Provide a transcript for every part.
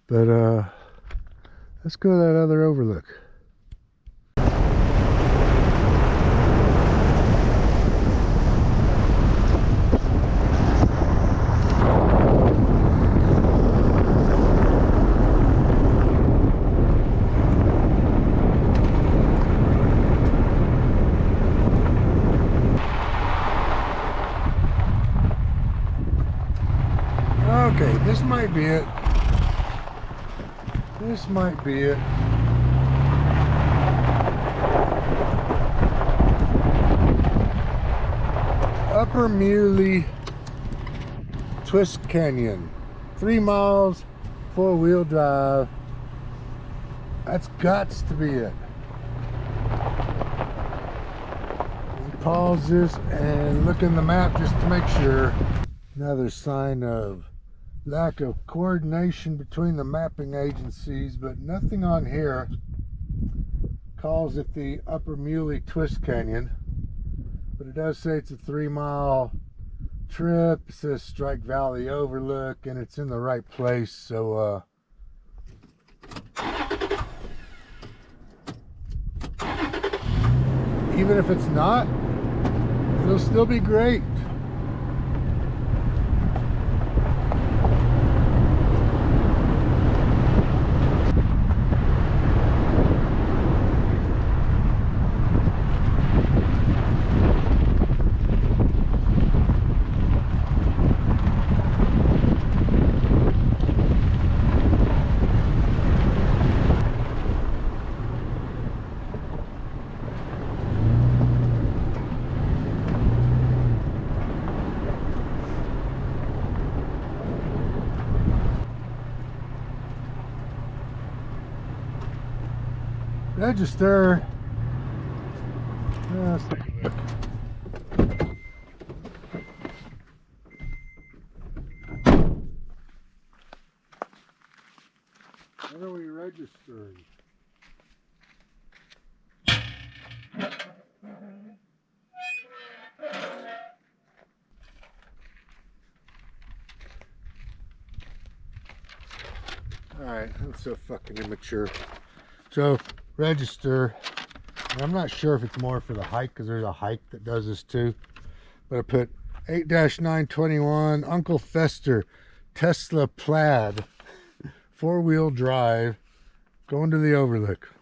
But let's go to that other overlook. Okay, this might be it. This might be it. Upper Muley Twist Canyon. 3 miles, 4-wheel drive. That's gots to be it. Pause this and look in the map just to make sure. Another sign of lack of coordination between the mapping agencies, but nothing on here calls it the Upper Muley Twist Canyon. But it does say it's a 3-mile trip. It says Strike Valley Overlook, and it's in the right place. So even if it's not, it'll still be great. Register. Let's take a look. What are we registering? Alright, I'm so fucking immature. So register, and I'm not sure if it's more for the hike, because there's a hike that does this too, but I put 8-921 Uncle Fester Tesla Plaid 4-wheel drive going to the overlook.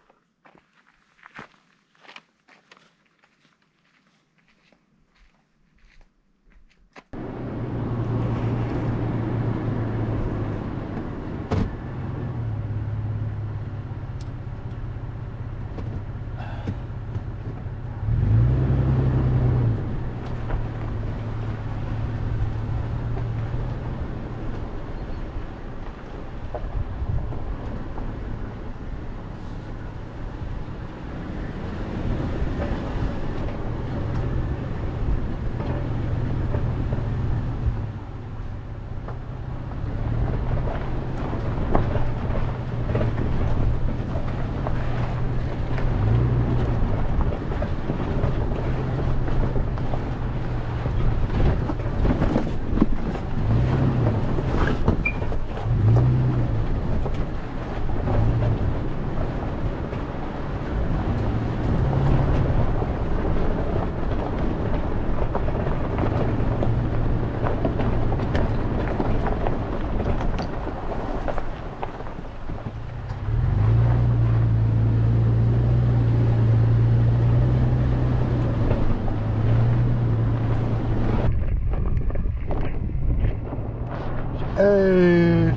Shade,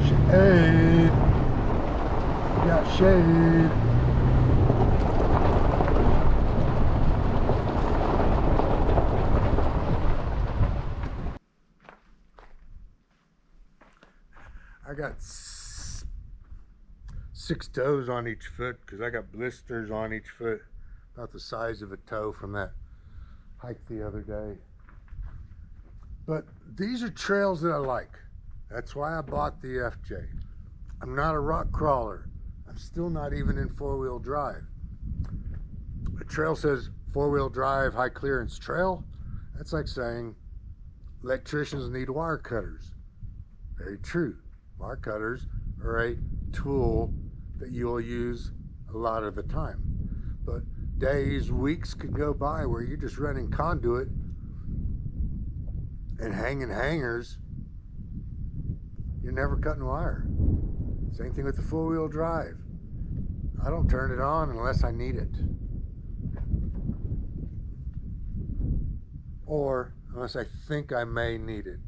shade, got shade. I got 6 toes on each foot because I got blisters on each foot, about the size of a toe from that hike the other day. But these are trails that I like. That's why I bought the FJ. I'm not a rock crawler. I'm still not even in 4-wheel drive. A trail says 4-wheel drive high clearance trail. That's like saying electricians need wire cutters. Very true. Wire cutters or a tool that you will use a lot of the time. But days, weeks could go by where you're just running conduit and hanging hangers. You're never cutting wire. Same thing with the four-wheel drive. I don't turn it on unless I need it. Or unless I think I may need it.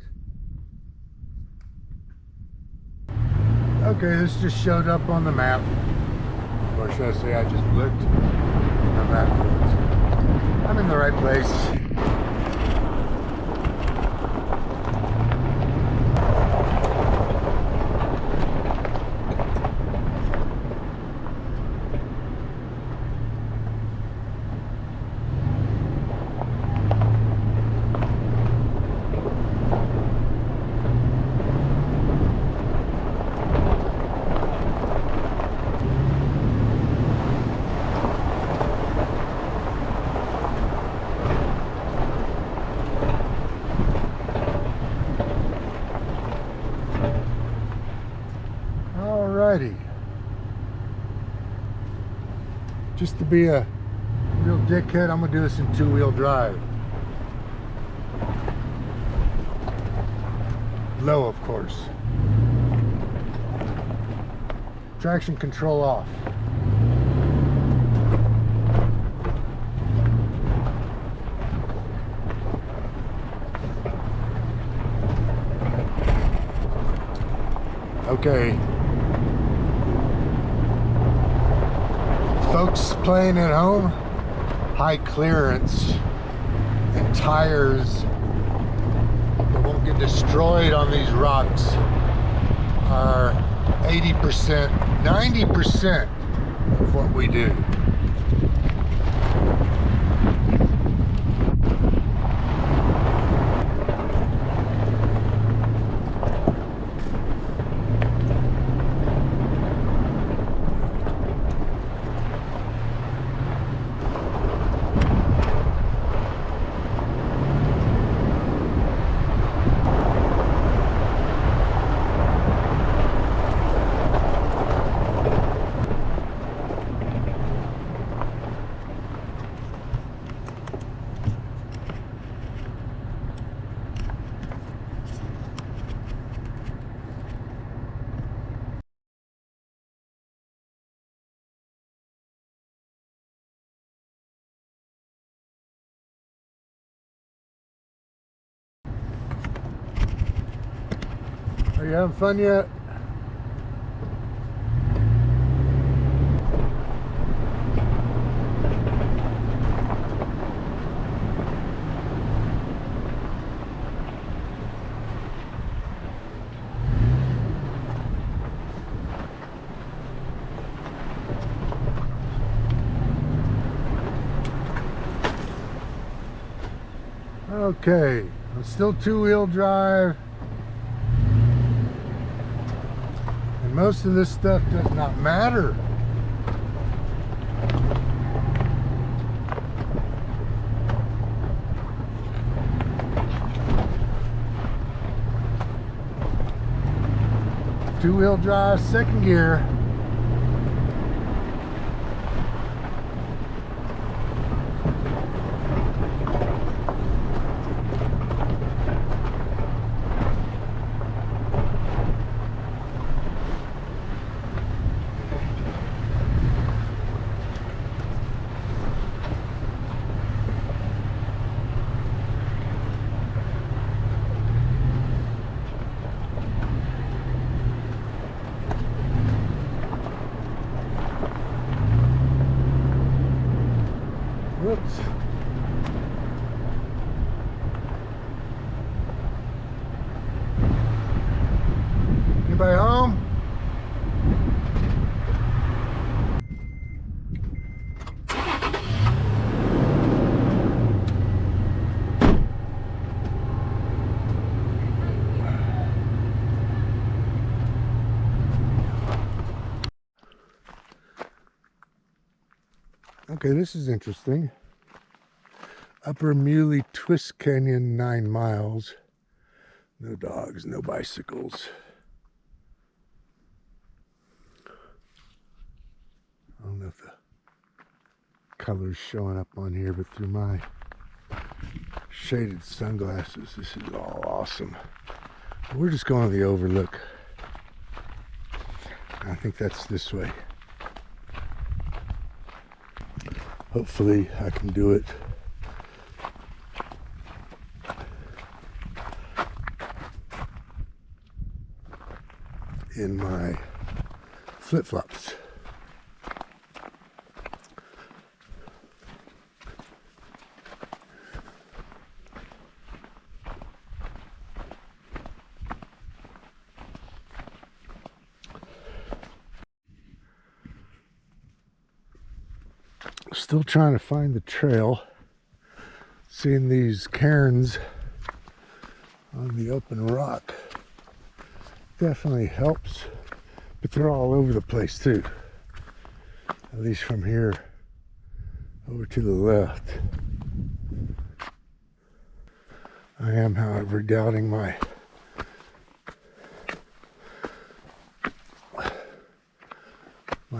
Okay, this just showed up on the map. Or should I say I just looked on the map. I'm in the right place. Alrighty. Just to be a real dickhead, I'm gonna do this in two-wheel drive. Low, of course. Traction control off. Okay. Folks playing at home, high clearance and tires that won't get destroyed on these rocks are 80%, 90% of what we do. Are you having fun yet? Okay, I'm still two-wheel drive. And most of this stuff does not matter. Two-wheel drive, second gear. Whoops. Anybody home? Okay, this is interesting. Upper Muley Twist Canyon, 9 miles. No dogs, no bicycles. colors showing up on here, but through my shaded sunglasses, this is all awesome. We're just going to the overlook. I think that's this way. Hopefully I can do it in my flip-flops. Still trying to find the trail. Seeing these cairns on the open rock definitely helps, but they're all over the place too. At least from here over to the left. I am, however, doubting my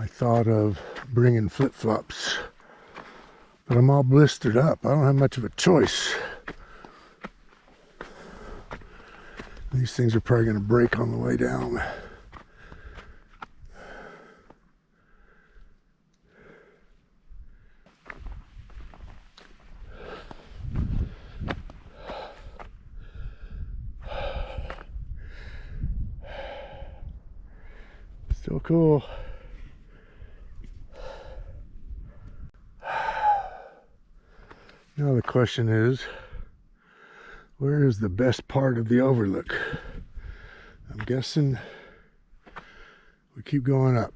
thought of bringing flip-flops. But I'm all blistered up. I don't have much of a choice. These things are probably going to break on the way down. Still cool. Now the question is, where is the best part of the overlook? I'm guessing we keep going up.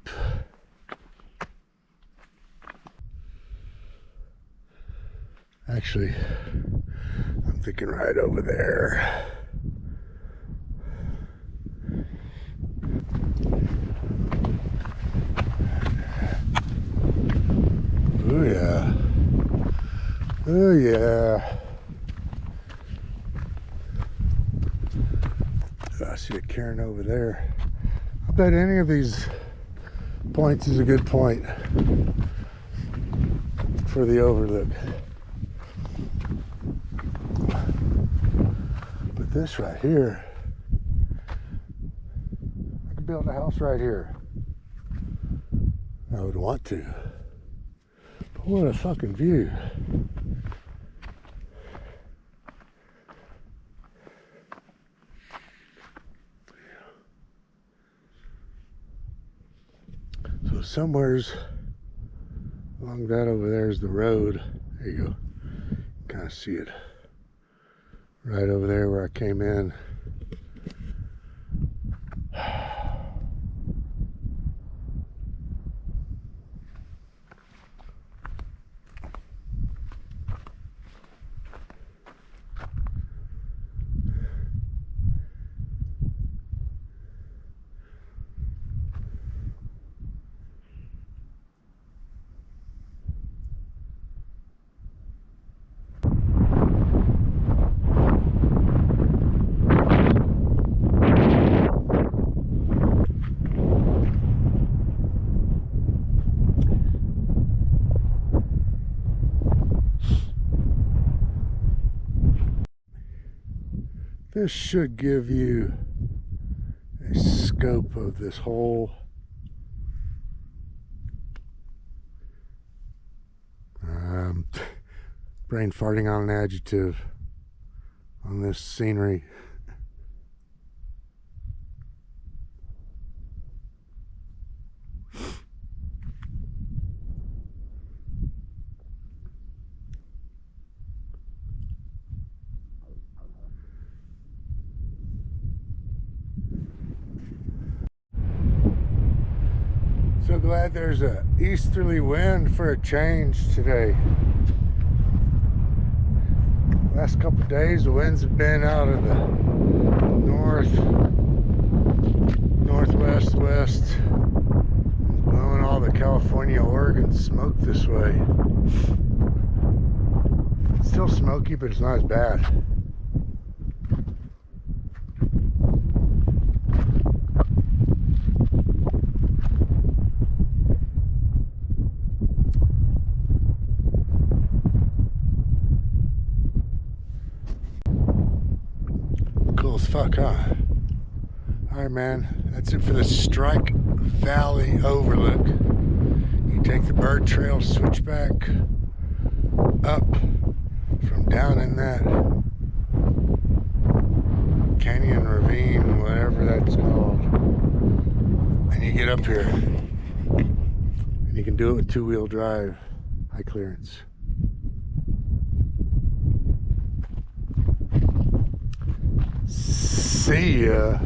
Actually, I'm thinking right over there. Oh yeah. Oh yeah. I see a cairn over there. I bet any of these points is a good point for the overlook. But this right here, I could build a house right here. I would want to. But what a fucking view. So somewhere's along that over there is the road. There you go. Kind of see it right over there where I came in. This should give you a scope of this whole brain farting on an adjective on this scenery. So glad there's a easterly wind for a change today. Last couple of days the winds have been out of the northwest, west, blowing all the California, Oregon smoke this way. It's still smoky, but it's not as bad. fuck, huh? Alright, man, that's it for the Strike Valley Overlook. You take the Burr Trail switchback up from down in that canyon, ravine, whatever that's called, and you get up here. And you can do it with two-wheel drive, high clearance. See ya.